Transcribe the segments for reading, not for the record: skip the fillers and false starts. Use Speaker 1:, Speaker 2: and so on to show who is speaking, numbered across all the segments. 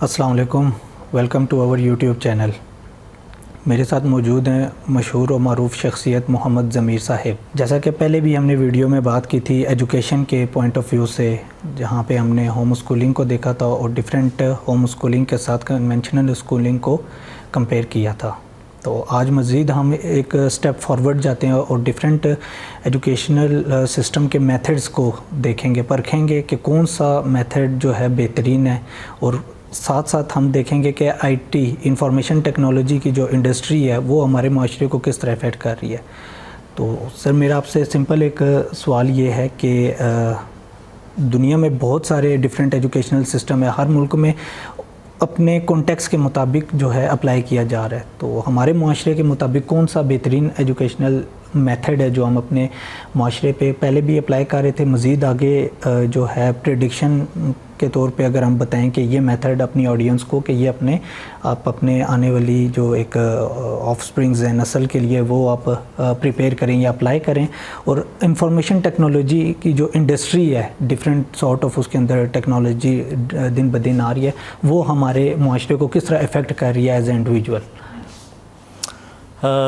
Speaker 1: السلام علیکم، welcome to our YouTube channel. میرے ساتھ موجود ہیں مشہور و معروف شخصیت محمد ضمیر صاحب۔ جیسا کہ پہلے بھی ہم نے ویڈیو میں بات کی تھی ایجوکیشن کے پوائنٹ آف ویو سے، جہاں پہ ہم نے ہوم اسکولنگ کو دیکھا تھا اور ڈیفرنٹ ہوم اسکولنگ کے ساتھ کنونشنل اسکولنگ کو کمپیئر کیا تھا۔ تو آج مزید ہم ایک سٹیپ فارورڈ جاتے ہیں اور ڈیفرنٹ ایجوکیشنل سسٹم کے میتھڈز کو دیکھیں گے، پرکھیں گے کہ کون سا میتھڈ جو ہے بہترین ہے، اور ساتھ ساتھ ہم دیکھیں گے کہ آئی ٹی انفارمیشن ٹیکنالوجی کی جو انڈسٹری ہے وہ ہمارے معاشرے کو کس طرح افیکٹ کر رہی ہے۔ تو سر میرا آپ سے سمپل ایک سوال یہ ہے کہ دنیا میں بہت سارے ڈیفرنٹ ایجوکیشنل سسٹم ہے، ہر ملک میں اپنے کانٹیکس کے مطابق جو ہے اپلائی کیا جا رہا ہے۔ تو ہمارے معاشرے کے مطابق کون سا بہترین ایجوکیشنل میتھڈ ہے جو ہم اپنے معاشرے پہ پہلے بھی اپلائی کر رہے تھے، مزید آگے جو ہے پریڈکشن کے طور پہ اگر ہم بتائیں کہ یہ میتھڈ اپنی آڈینس کو کہ یہ آپ اپنے آنے والی جو ایک آف سپرنگز ہے نسل کے لیے وہ آپ پریپیئر کریں یا اپلائی کریں، اور انفارمیشن ٹیکنالوجی کی جو انڈسٹری ہے ڈفرینٹ سارٹ آف اس کے اندر ٹیکنالوجی دن بدن آ رہی ہے، وہ ہمارے معاشرے کو کس طرح افیکٹ کر رہی ہے as a individual?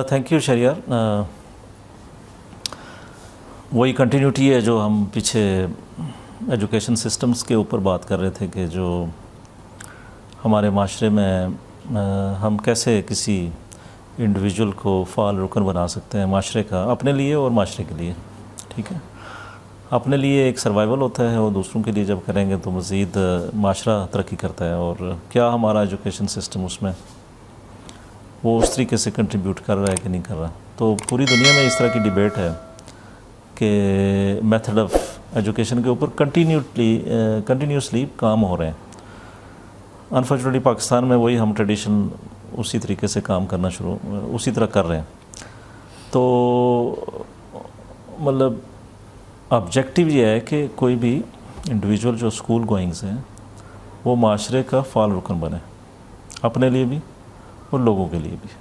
Speaker 2: Thank you Shahryar. وہی کنٹینیوٹی ہے جو ہم پیچھے ایجوکیشن سسٹمز کے اوپر بات کر رہے تھے کہ جو ہمارے معاشرے میں ہم کیسے کسی انڈیویجول کو فعال رکن بنا سکتے ہیں معاشرے کا، اپنے لیے اور معاشرے کے لیے۔ ٹھیک ہے، اپنے لیے ایک سروائیول ہوتا ہے اور دوسروں کے لیے جب کریں گے تو مزید معاشرہ ترقی کرتا ہے، اور کیا ہمارا ایجوکیشن سسٹم اس میں وہ اس طریقے سے کنٹریبیوٹ کر رہا ہے کہ نہیں کر رہا۔ تو پوری دنیا میں اس طرح کی ڈیبیٹ ہے کہ میتھڈ آف ایجوکیشن کے اوپر کنٹینیوسلی کام ہو رہے ہیں۔ انفارچونیٹلی پاکستان میں وہی ہم ٹریڈیشن اسی طریقے سے کام کرنا اسی طرح کر رہے ہیں۔ تو مطلب آبجیکٹیو یہ ہے کہ کوئی بھی انڈیویجول جو اسکول گوئنگز ہیں وہ معاشرے کا فعال رکن بنے، اپنے لیے بھی اور لوگوں کے لیے بھی۔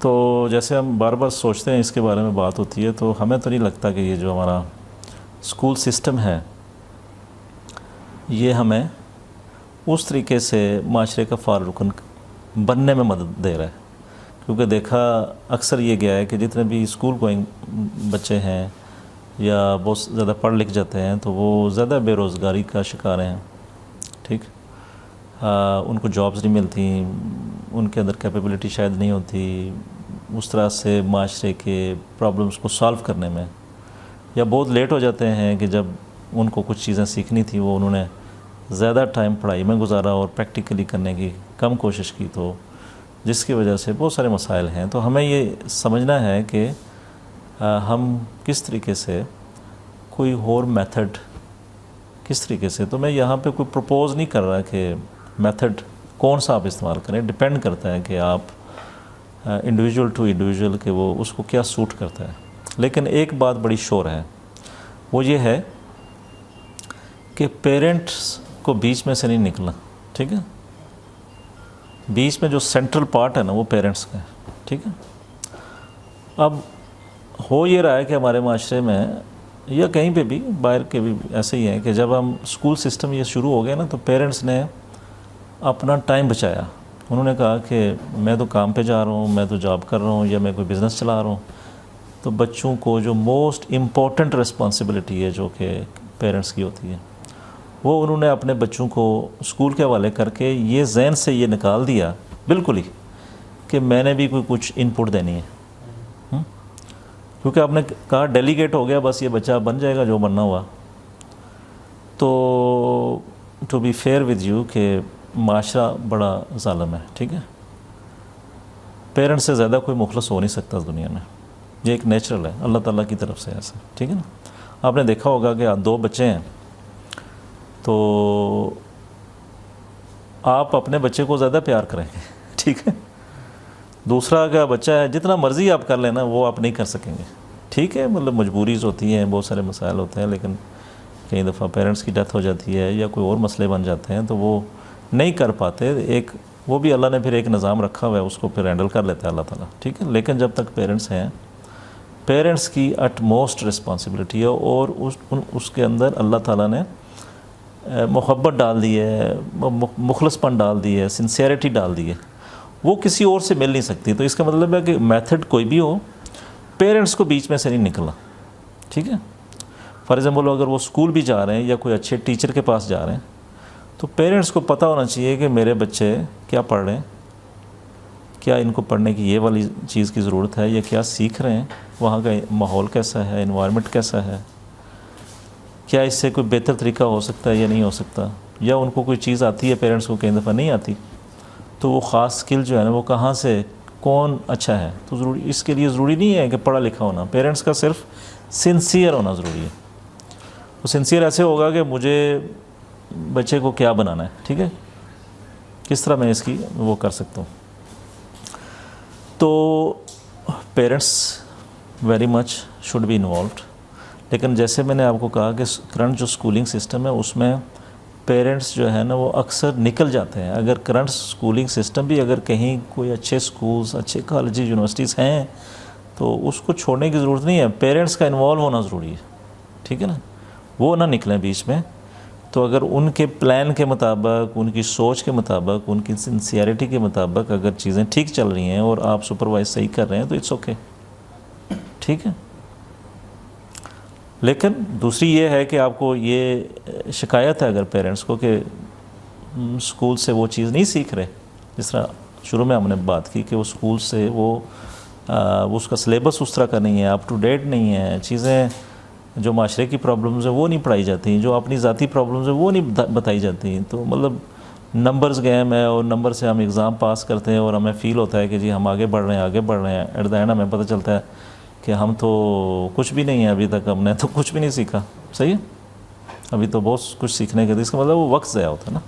Speaker 2: تو جیسے ہم بار بار سوچتے ہیں اس کے بارے میں بات ہوتی ہے، تو ہمیں تو نہیں لگتا کہ یہ جو ہمارا اسکول سسٹم ہے یہ ہمیں اس طریقے سے معاشرے کا فعال رکن بننے میں مدد دے رہا ہے، کیونکہ دیکھا اکثر یہ گیا ہے کہ جتنے بھی اسکول گوئنگ بچے ہیں یا بہت زیادہ پڑھ لکھ جاتے ہیں تو وہ زیادہ بے روزگاری کا شکار ہیں۔ ٹھیک، ان کو جابز نہیں ملتی، ان کے اندر کیپیبلٹی شاید نہیں ہوتی اس طرح سے معاشرے کے پرابلمس کو سالو کرنے میں، یا بہت لیٹ ہو جاتے ہیں کہ جب ان کو کچھ چیزیں سیکھنی تھی وہ انہوں نے زیادہ ٹائم پڑھائی میں گزارا اور پریکٹیکلی کرنے کی کم کوشش کی، تو جس کی وجہ سے بہت سارے مسائل ہیں۔ تو ہمیں یہ سمجھنا ہے کہ ہم کس طریقے سے کوئی اور میتھڈ کس طریقے سے، تو میں یہاں پہ کوئی پروپوز نہیں کر رہا کہ میتھڈ کون سا آپ استعمال کریں، ڈپینڈ کرتا ہے کہ آپ انڈیویجول ٹو انڈیویجول کہ وہ اس کو کیا سوٹ کرتا ہے۔ لیکن ایک بات بڑی شور ہے، وہ یہ ہے کہ پیرنٹس کو بیچ میں سے نہیں نکلنا۔ ٹھیک ہے، بیچ میں جو سینٹرل پارٹ ہے نا وہ پیرنٹس کا ہے۔ ٹھیک ہے، اب ہو یہ رہا ہے کہ ہمارے معاشرے میں یا کہیں پہ بھی باہر کے بھی ایسے ہی ہیں کہ جب ہم اسکول سسٹم یہ شروع ہو گیا نا تو پیرنٹس نے اپنا ٹائم بچایا، انہوں نے کہا کہ میں تو کام پہ جا رہا ہوں، میں تو جاب کر رہا ہوں، یا میں کوئی بزنس چلا رہا ہوں۔ تو بچوں کو جو موسٹ امپورٹنٹ رسپانسبلٹی ہے جو کہ پیرنٹس کی ہوتی ہے، وہ انہوں نے اپنے بچوں کو اسکول کے حوالے کر کے یہ ذہن سے یہ نکال دیا بالکل ہی کہ میں نے بھی کچھ ان پٹ دینی ہے، کیونکہ آپ نے کہا ڈیلیگیٹ ہو گیا، بس یہ بچہ بن جائے گا جو بننا ہوا۔ تو to be fair with you کہ معاشرہ بڑا ظالم ہے۔ ٹھیک ہے، پیرنٹ سے زیادہ کوئی مخلص ہو نہیں سکتا اس دنیا میں، یہ ایک نیچرل ہے اللہ تعالیٰ کی طرف سے ایسا۔ ٹھیک ہے نا، آپ نے دیکھا ہوگا کہ دو بچے ہیں تو آپ اپنے بچے کو زیادہ پیار کریں گے، ٹھیک ہے، دوسرا کا بچہ ہے جتنا مرضی آپ کر لینا وہ آپ نہیں کر سکیں گے۔ ٹھیک ہے، مطلب مجبوریز ہوتی ہیں، بہت سارے مسائل ہوتے ہیں، لیکن کئی دفعہ پیرنٹس کی ڈیتھ ہو جاتی ہے یا کوئی اور مسئلے بن جاتے ہیں تو وہ نہیں کر پاتے، ایک وہ بھی اللہ نے پھر ایک نظام رکھا ہوا ہے، اس کو پھر ہینڈل کر لیتا ہے اللہ تعالیٰ۔ ٹھیک ہے، لیکن جب تک پیرنٹس ہیں، پیرنٹس کی اٹ موسٹ رسپانسبلٹی ہے، اور اس کے اندر اللہ تعالیٰ نے محبت ڈال دی ہے, مخلص پن ڈال دی ہے, سنسیئرٹی ڈال دی ہے, وہ کسی اور سے مل نہیں سکتی. تو اس کا مطلب ہے کہ میتھڈ کوئی بھی ہو, پیرنٹس کو بیچ میں سے نہیں نکلنا. ٹھیک ہے, فار ایگزامپل اگر وہ اسکول بھی جا رہے ہیں یا کوئی اچھے ٹیچر کے پاس جا رہے ہیں, تو پیرنٹس کو پتہ ہونا چاہیے کہ میرے بچے کیا پڑھ رہے ہیں, کیا ان کو پڑھنے کی یہ والی چیز کی ضرورت ہے, یا کیا سیکھ رہے ہیں, وہاں کا ماحول کیسا ہے, انوائرمنٹ کیسا ہے, کیا اس سے کوئی بہتر طریقہ ہو سکتا ہے یا نہیں ہو سکتا, یا ان کو کوئی چیز آتی ہے پیرنٹس کو کئی دفعہ نہیں آتی, تو وہ خاص اسکل جو ہے نا وہ کہاں سے کون اچھا ہے. تو ضروری اس کے لیے ضروری نہیں ہے کہ پڑھا لکھا ہونا, پیرنٹس کا صرف سنسیئر ہونا ضروری ہے. وہ سنسیئر ایسے ہوگا کہ مجھے بچے کو کیا بنانا ہے, ٹھیک ہے, کس طرح میں اس کی وہ کر سکتا ہوں. تو parents very much should be involved. لیکن جیسے میں نے آپ کو کہا کہ کرنٹ جو اسکولنگ سسٹم ہے اس میں پیرنٹس جو ہے نا وہ اکثر نکل جاتے ہیں. اگر کرنٹ اسکولنگ سسٹم بھی اگر کہیں کوئی اچھے اسکولز, اچھے کالجز, یونیورسٹیز ہیں تو اس کو چھوڑنے کی ضرورت نہیں ہے, پیرنٹس کا انوالو ہونا ضروری ہے. ٹھیک ہے نا, وہ نہ نکلیں بیچ میں. تو اگر ان کے پلان کے مطابق, ان کی سوچ کے مطابق, ان کی سنسیئرٹی کے مطابق اگر چیزیں ٹھیک چل رہی ہیں اور آپ سپروائز صحیح کر رہے ہیں تو اٹس اوکے. ٹھیک ہے, لیکن دوسری یہ ہے کہ آپ کو یہ شکایت ہے اگر پیرنٹس کو کہ اسکول سے وہ چیز نہیں سیکھ رہے, جس طرح شروع میں ہم نے بات کی کہ وہ اسکول سے وہ اس کا سلیبس اس طرح کا نہیں ہے, اپ ٹو ڈیٹ نہیں ہے, چیزیں جو معاشرے کی پرابلمز ہیں وہ نہیں پڑھائی جاتی, جو اپنی ذاتی پرابلمز ہیں وہ نہیں بتائی جاتی. تو مطلب نمبرز گیم ہے, اور نمبر سے ہم ایگزام پاس کرتے ہیں اور ہمیں فیل ہوتا ہے کہ جی ہم آگے بڑھ رہے ہیں, آگے بڑھ رہے ہیں. ایٹ دا اینڈ ہمیں پتہ چلتا ہے کہ ہم تو کچھ بھی نہیں ہیں ابھی تک, ہم نے تو کچھ بھی نہیں سیکھا. صحیح ہے, ابھی تو بہت کچھ سیکھنے کے, اس کا مطلب وہ وقت ضائع ہوتا ہے نا.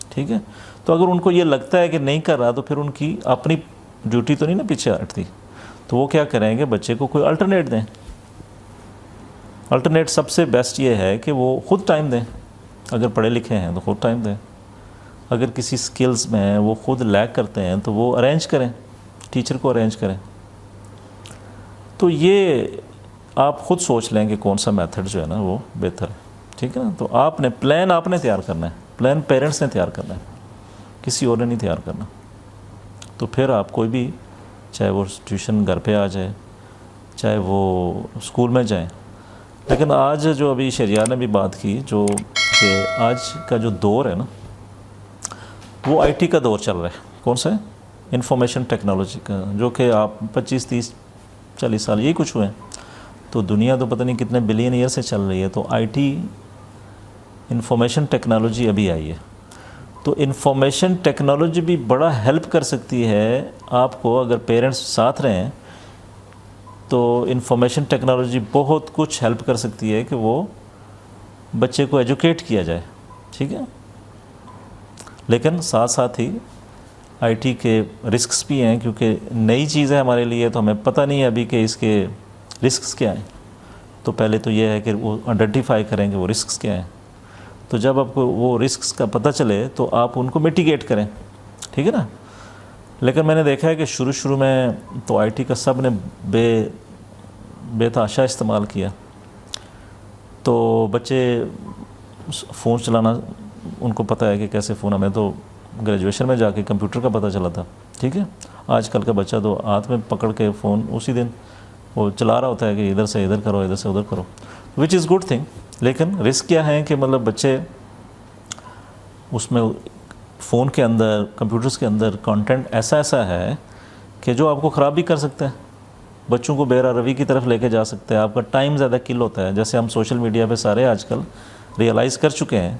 Speaker 2: ٹھیک ہے, تو اگر ان کو یہ لگتا ہے کہ نہیں کر رہا تو پھر ان کی اپنی ڈیوٹی تو نہیں نا پیچھے ہٹتی. تو وہ کیا کریں گے, بچے کو کوئی الٹرنیٹ دیں. الٹرنیٹ سب سے بیسٹ یہ ہے کہ وہ خود ٹائم دیں. اگر پڑھے لکھے ہیں تو خود ٹائم دیں. اگر کسی سکلز میں وہ خود لیک کرتے ہیں تو وہ ارینج کریں, ٹیچر کو ارینج کریں. تو یہ آپ خود سوچ لیں کہ کون سا میتھڈ جو ہے نا وہ بہتر ہے. ٹھیک ہے نا, تو آپ نے پلان آپ نے تیار کرنا ہے, پلان پیرنٹس نے تیار کرنا ہے, کسی اور نے نہیں تیار کرنا. تو پھر آپ کوئی بھی, چاہے وہ ٹیوشن گھر پہ آ جائے, چاہے وہ اسکول میں جائیں. لیکن آج جو ابھی شریعہ نے بھی بات کی, جو کہ آج کا جو دور ہے نا وہ آئی ٹی کا دور چل رہا ہے. کون سا ہے, انفارمیشن ٹیکنالوجی کا, جو کہ آپ 25, 30, 40 سال یہی کچھ ہوئے ہیں. تو دنیا تو پتہ نہیں کتنے بلین ایئر سے چل رہی ہے. تو آئی ٹی انفارمیشن ٹیکنالوجی ابھی آئی ہے. تو انفارمیشن ٹیکنالوجی بھی بڑا ہیلپ کر سکتی ہے آپ کو, اگر پیرنٹس ساتھ رہیں تو انفارمیشن ٹیکنالوجی بہت کچھ ہیلپ کر سکتی ہے کہ وہ بچے کو ایجوکیٹ کیا جائے. ٹھیک ہے, لیکن ساتھ ساتھ ہی آئی ٹی کے رسکس بھی ہیں, کیونکہ نئی چیز ہے ہمارے لیے, تو ہمیں پتہ نہیں ہے ابھی کہ اس کے رسکس کیا ہیں. تو پہلے تو یہ ہے کہ وہ آئیڈینٹیفائی کریں کہ وہ رسکس کیا ہیں. تو جب آپ کو وہ رسکس کا پتہ چلے تو آپ ان کو میٹیگیٹ کریں. ٹھیک ہے نا. لیکن میں نے دیکھا ہے کہ شروع میں تو آئی ٹی کا سب نے بے تحاشا استعمال کیا. تو بچے فون چلانا ان کو پتہ ہے کہ کیسے فون, ہمیں تو گریجویشن میں جا کے کمپیوٹر کا پتہ چلا تھا. ٹھیک ہے, آج کل کا بچہ تو ہاتھ میں پکڑ کے فون اسی دن وہ چلا رہا ہوتا ہے کہ ادھر سے ادھر کرو, ادھر سے ادھر کرو, وچ از گڈ تھنگ. لیکن رسک کیا ہے کہ مطلب بچے اس میں فون کے اندر, کمپیوٹرز کے اندر کنٹینٹ ایسا ہے کہ جو آپ کو خراب بھی کر سکتے ہیں, بچوں کو بے روی کی طرف لے کے جا سکتے ہیں. آپ کا ٹائم زیادہ کل ہوتا ہے. جیسے ہم سوشل میڈیا پہ سارے آج کل ریئلائز کر چکے ہیں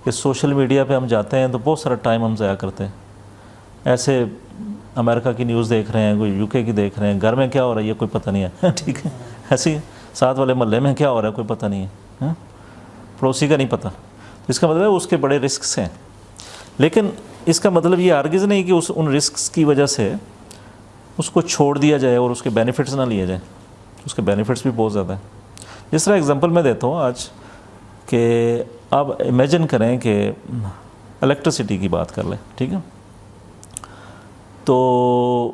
Speaker 2: کہ سوشل میڈیا پہ ہم جاتے ہیں تو بہت سارا ٹائم ہم ضائع کرتے ہیں. ایسے امریکہ کی نیوز دیکھ رہے ہیں, کوئی یو کے کی دیکھ رہے ہیں, گھر میں کیا ہو رہا ہے یہ کوئی پتہ نہیں ہے. ٹھیک ہے, ایسے ہی ساتھ والے محلے میں کیا ہو رہا ہے کوئی پتہ نہیں ہے, پڑوسی کا نہیں پتہ. اس کا مطلب ہے اس کے بڑے رسکس ہیں. لیکن اس کا مطلب یہ ہرگز نہیں کہ ان رسکس کی وجہ سے اس کو چھوڑ دیا جائے اور اس کے بینیفٹس نہ لیے جائیں. اس کے بینیفٹس بھی بہت زیادہ ہیں. جس طرح اگزامپل میں دیتا ہوں آج, کہ آپ امیجن کریں کہ الیکٹرسٹی کی بات کر لیں. ٹھیک ہے, تو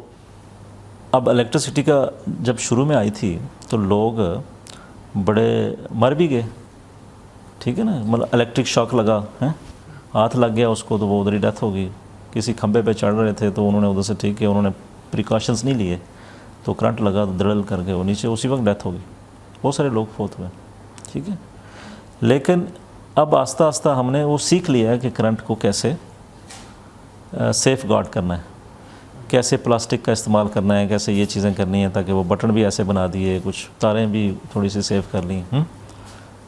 Speaker 2: اب الیکٹرسٹی کا جب شروع میں آئی تھی تو لوگ بڑے مر بھی گئے. ٹھیک ہے نا, مطلب الیکٹرک شاک لگا ہے, ہاتھ لگ گیا اس کو تو وہ ادھر ہی ڈیتھ ہو گئی. کسی کھمبے پہ چڑھ رہے تھے تو انہوں نے ادھر سے ٹھیک کیا, انہوں نے پریکاشنس نہیں لیے تو کرنٹ لگا تو دڑل کر کے وہ نیچے اسی وقت ڈیتھ ہو گئی. بہت سارے لوگ فوت ہوئے. ٹھیک ہے, لیکن اب آہستہ آہستہ ہم نے وہ سیکھ لیا ہے کہ کرنٹ کو کیسے سیف گارڈ کرنا ہے, کیسے پلاسٹک کا استعمال کرنا ہے, کیسے یہ چیزیں کرنی ہیں, تاکہ وہ بٹن بھی ایسے بنا دیے, کچھ تاریں بھی تھوڑی سی سیو کر لیں.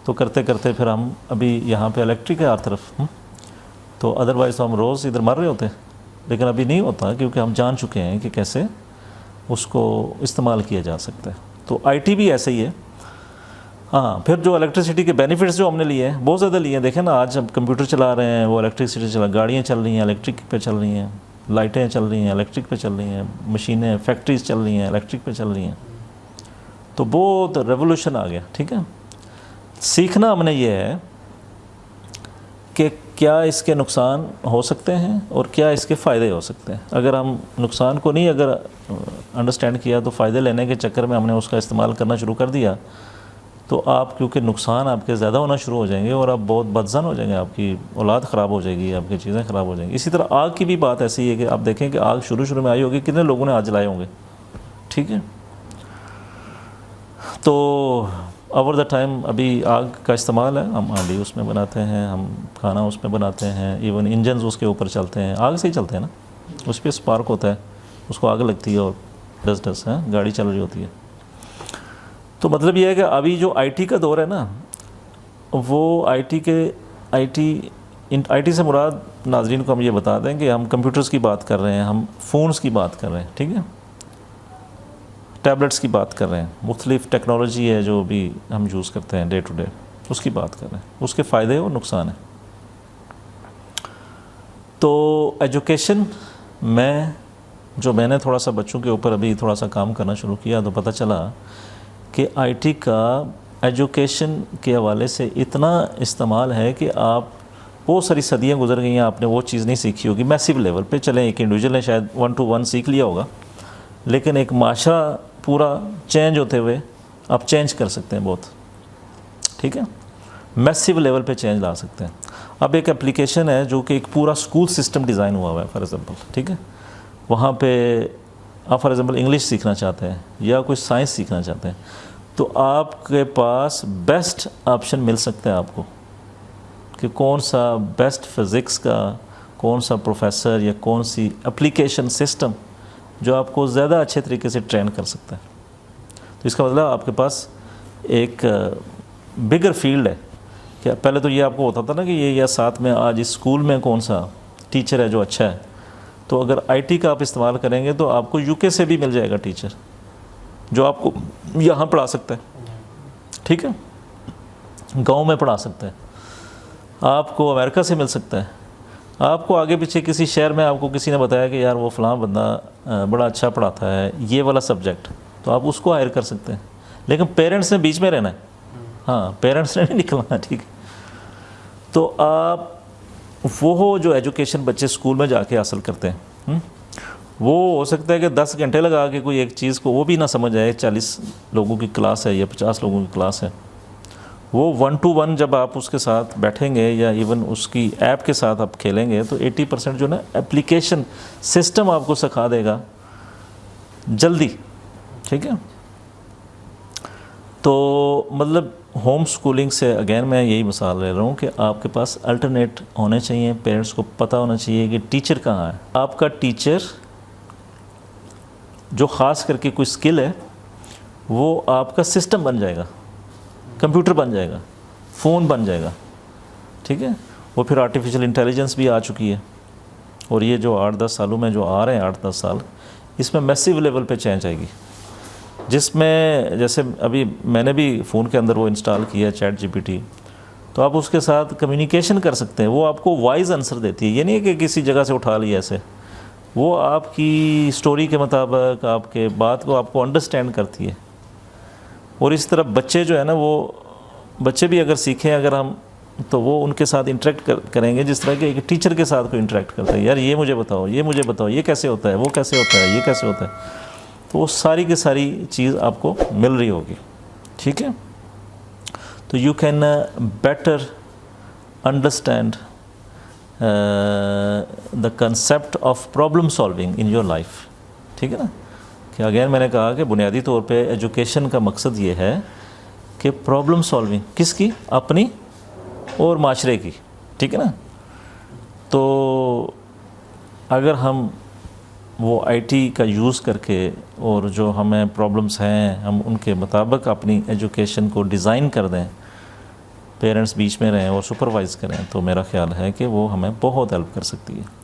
Speaker 2: تو کرتے کرتے پھر ہم ابھی یہاں پہ الیکٹرک ہے ہر طرف, تو ادروائز تو ہم روز ادھر مر رہے ہوتے ہیں, لیکن ابھی نہیں ہوتا کیونکہ ہم جان چکے ہیں کہ کیسے اس کو استعمال کیا جا سکتا ہے. تو آئی ٹی بھی ایسے ہی ہے. ہاں, پھر جو الیکٹریسٹی کے بینیفٹس جو ہم نے لیے ہیں بہت زیادہ لیے ہیں. دیکھیں نا, آج ہم کمپیوٹر چلا رہے ہیں وہ الیکٹریسٹی چلا, گاڑیاں چل رہی ہیں الیکٹرک پہ چل رہی ہیں, لائٹیں چل رہی ہیں الیکٹرک پہ چل رہی ہیں, مشینیں فیکٹریز چل رہی ہیں الیکٹرک پہ چل رہی ہیں. تو بہت ریولوشن آ گیا. ٹھیک ہے, سیکھنا ہم نے یہ ہے کہ کیا اس کے نقصان ہو سکتے ہیں اور کیا اس کے فائدے ہو سکتے ہیں. اگر ہم نقصان کو نہیں اگر انڈرسٹینڈ کیا تو فائدے لینے کے چکر میں ہم نے اس کا استعمال کرنا شروع کر دیا تو آپ کیونکہ نقصان آپ کے زیادہ ہونا شروع ہو جائیں گے اور آپ بہت بدظن ہو جائیں گے, آپ کی اولاد خراب ہو جائے گی, آپ کی چیزیں خراب ہو جائیں گی. اسی طرح آگ کی بھی بات ایسی ہے کہ آپ دیکھیں کہ آگ شروع میں آئی ہوگی, کتنے لوگوں نے آگ جلائے ہوں گے. ٹھیک ہے, تو اوور دا ٹائم ابھی آگ کا استعمال ہے, ہم ہانڈی اس میں بناتے ہیں, ہم کھانا اس میں بناتے ہیں, ایون انجنز اس کے اوپر چلتے ہیں, آگ سے ہی چلتے ہیں نا, اس پہ سپارک ہوتا ہے, اس کو آگ لگتی ہے اور ڈس ہے, گاڑی چل رہی ہوتی ہے. تو مطلب یہ ہے کہ ابھی جو آئی ٹی کا دور ہے نا, وہ آئی ٹی سے مراد ناظرین کو ہم یہ بتا دیں کہ ہم کمپیوٹرز کی بات کر رہے ہیں, ہم فونز کی بات کر رہے ہیں, ٹھیک ہے, ٹیبلٹس کی بات کر رہے ہیں, مختلف ٹیکنالوجی ہے جو بھی ہم یوز کرتے ہیں ڈے ٹو ڈے, اس کی بات کر رہے ہیں, اس کے فائدے اور نقصان ہیں. تو ایجوکیشن میں نے تھوڑا سا بچوں کے اوپر ابھی تھوڑا سا کام کرنا شروع کیا تو پتہ چلا کہ آئی ٹی کا ایجوکیشن کے حوالے سے اتنا استعمال ہے کہ آپ بہت ساری صدیاں گزر گئی ہیں, آپ نے وہ چیز نہیں سیکھی ہوگی. میسیو لیول پہ چلیں, ایک انڈیویجول نے شاید 1 to 1 سیکھ لیا ہوگا, لیکن ایک معاشرہ پورا چینج ہوتے ہوئے آپ چینج کر سکتے ہیں بہت. ٹھیک ہے, میسیو لیول پہ چینج لا سکتے ہیں. اب ایک اپلیکیشن ہے جو کہ ایک پورا اسکول سسٹم ڈیزائن ہوا ہوا ہے فار ایگزامپل. ٹھیک ہے, وہاں پہ آپ فار ایگزامپل انگلش سیکھنا چاہتے ہیں یا کوئی سائنس سیکھنا چاہتے ہیں تو آپ کے پاس بیسٹ آپشن مل سکتا ہے آپ کو کہ کون سا بیسٹ فزکس کا کون سا پروفیسر یا کون سی اپلیکیشن سسٹم جو آپ کو زیادہ اچھے طریقے سے ٹرین کر سکتا ہے. تو اس کا مطلب آپ کے پاس ایک بگر فیلڈ ہے. کہ پہلے تو یہ آپ کو ہوتا تھا نا کہ یہ یا ساتھ میں آج اس اسکول میں کون سا ٹیچر ہے جو اچھا ہے, تو اگر آئی ٹی کا آپ استعمال کریں گے تو آپ کو یو کے سے بھی مل جائے گا ٹیچر جو آپ کو یہاں پڑھا سکتا ہے. ٹھیک ہے, گاؤں میں پڑھا سکتا ہے, آپ کو امریکہ سے مل سکتا ہے, آپ کو آگے پیچھے کسی شہر میں آپ کو کسی نے بتایا کہ یار وہ فلاں بندہ بڑا اچھا پڑھاتا ہے یہ والا سبجیکٹ, تو آپ اس کو ہائر کر سکتے ہیں. لیکن پیرنٹس نے بیچ میں رہنا ہے, ہاں پیرنٹس نے نہیں نکلنا. ٹھیک ہے, تو آپ وہ جو ایجوکیشن بچے اسکول میں جا کے حاصل کرتے ہیں وہ ہو سکتا ہے کہ 10 گھنٹے لگا کے کوئی ایک چیز کو وہ بھی نہ سمجھ آئے. 40 لوگوں کی کلاس ہے یا 50 لوگوں کی کلاس ہے, وہ 1 to 1 جب آپ اس کے ساتھ بیٹھیں گے یا ایون اس کی ایپ کے ساتھ آپ کھیلیں گے تو 80% جو نا اپلیکیشن سسٹم آپ کو سکھا دے گا جلدی. ٹھیک ہے, تو مطلب ہوم سکولنگ سے اگین میں یہی مثال لے رہا ہوں کہ آپ کے پاس الٹرنیٹ ہونے چاہیے, پیرنٹس کو پتہ ہونا چاہیے کہ ٹیچر کہاں ہے. آپ کا ٹیچر جو خاص کر کے کوئی سکل ہے وہ آپ کا سسٹم بن جائے گا, کمپیوٹر بن جائے گا, فون بن جائے گا. ٹھیک ہے, وہ پھر آرٹیفیشل انٹیلیجنس بھی آ چکی ہے اور یہ جو 8-10 سالوں میں جو آ رہے ہیں 8-10 سال, اس میں میسیو لیول پہ چینج آئے گی, جس میں جیسے ابھی میں نے بھی فون کے اندر وہ انسٹال کیا ہے چیٹ GPT, تو آپ اس کے ساتھ کمیونیکیشن کر سکتے ہیں. وہ آپ کو وائز آنسر دیتی ہے, یہ نہیں ہے کہ کسی جگہ سے اٹھا لیا ایسے, وہ آپ کی سٹوری کے مطابق آپ کے بات کو آپ کو انڈرسٹینڈ کرتی ہے. اور اس طرح بچے جو ہے نا, وہ بچے بھی اگر سیکھیں اگر ہم تو وہ ان کے ساتھ انٹریکٹ کریں گے جس طرح کہ ایک ٹیچر کے ساتھ کوئی انٹریکٹ کرتا ہے. یار یہ مجھے بتاؤ, یہ مجھے بتاؤ, یہ کیسے ہوتا ہے, وہ کیسے ہوتا ہے, یہ کیسے ہوتا ہے. تو وہ ساری کی ساری چیز آپ کو مل رہی ہوگی. ٹھیک ہے, تو you can better understand the concept of problem solving in your life. ٹھیک ہے نا کہ اگین میں نے کہا کہ بنیادی طور پہ ایجوکیشن کا مقصد یہ ہے کہ پرابلم سالونگ کس کی؟ اپنی اور معاشرے کی. ٹھیک ہے نا. تو اگر ہم وہ آئی ٹی کا یوز کر کے اور جو ہمیں پرابلمس ہیں ہم ان کے مطابق اپنی ایجوکیشن کو ڈیزائن کر دیں, پیرنٹس بیچ میں رہیں اور سپروائز کریں, تو میرا خیال ہے کہ وہ ہمیں بہت ہیلپ کر سکتی ہے.